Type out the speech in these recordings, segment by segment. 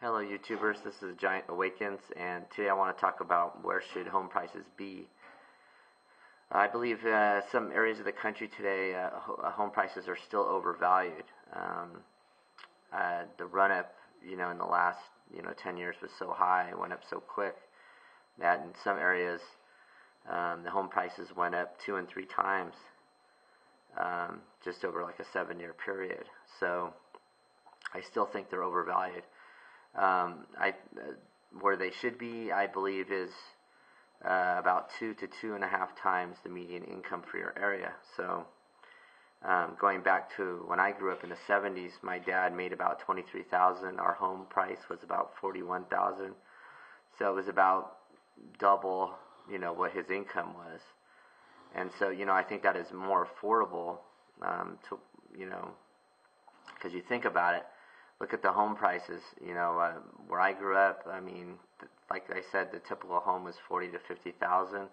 Hello YouTubers, this is Giant Awakens, and today I want to talk about where should home prices be. I believe some areas of the country today, home prices are still overvalued. The run-up, in the last 10 years was so high, it went up so quick that in some areas the home prices went up 2 and 3 times just over like a 7-year period. So I still think they're overvalued. Where they should be, I believe, is about 2 to 2.5 times the median income for your area. So going back to when I grew up in the 70s, my dad made about $23,000. Our home price was about $41,000. So it was about double, what his income was. And so, I think that is more affordable because you think about it. Look at the home prices, where I grew up. I mean, like I said, the typical home was $40,000 to $50,000,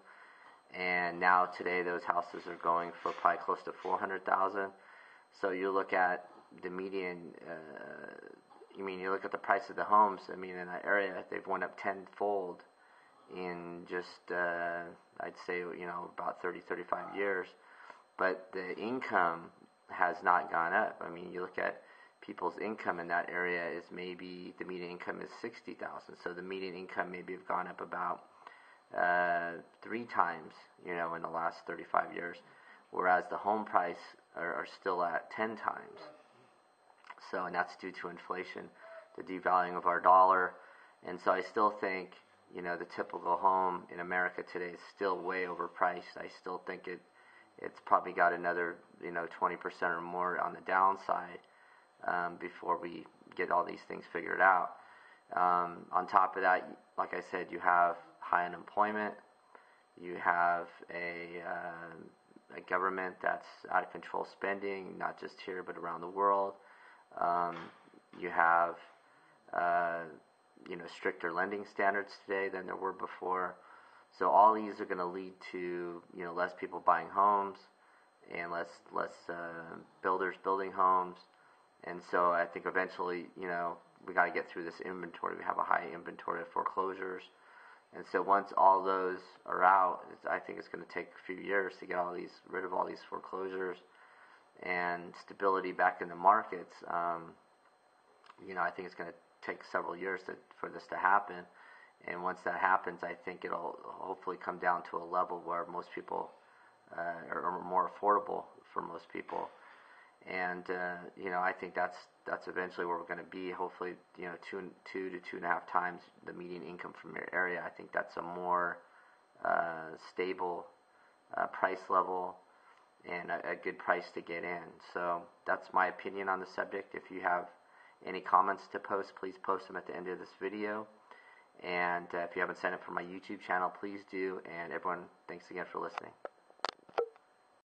and now today those houses are going for probably close to $400,000. So you look at the median. You look at the price of the homes. In that area, they've went up tenfold in just, I'd say, about 30-35 years. But the income has not gone up. You look at people's income in that area is maybe the median income is $60,000. So the median income maybe have gone up about 3 times, in the last 35 years, whereas the home price are still at 10 times. So, and that's due to inflation, the devaluing of our dollar. And so I still think, the typical home in America today is still way overpriced. I still think it's probably got another, 20% or more on the downside. Before we get all these things figured out. On top of that, like I said, you have high unemployment. You have a government that's out of control spending, not just here but around the world. You have stricter lending standards today than there were before. So all these are going to lead to less people buying homes and less builders building homes. And so I think eventually, we got to get through this inventory. We have a high inventory of foreclosures. And so once all those are out, I think it's going to take a few years to get rid of all these foreclosures and stability back in the markets. I think it's going to take several years for this to happen. And once that happens, I think it'll hopefully come down to a level where most people are more affordable for most people. And I think that's eventually where we're going to be. Hopefully, 2 to 2.5 times the median income from your area. I think that's a more stable price level and a good price to get in. So that's my opinion on the subject. If you have any comments to post, please post them at the end of this video. And if you haven't signed up for my YouTube channel, please do. And everyone, thanks again for listening.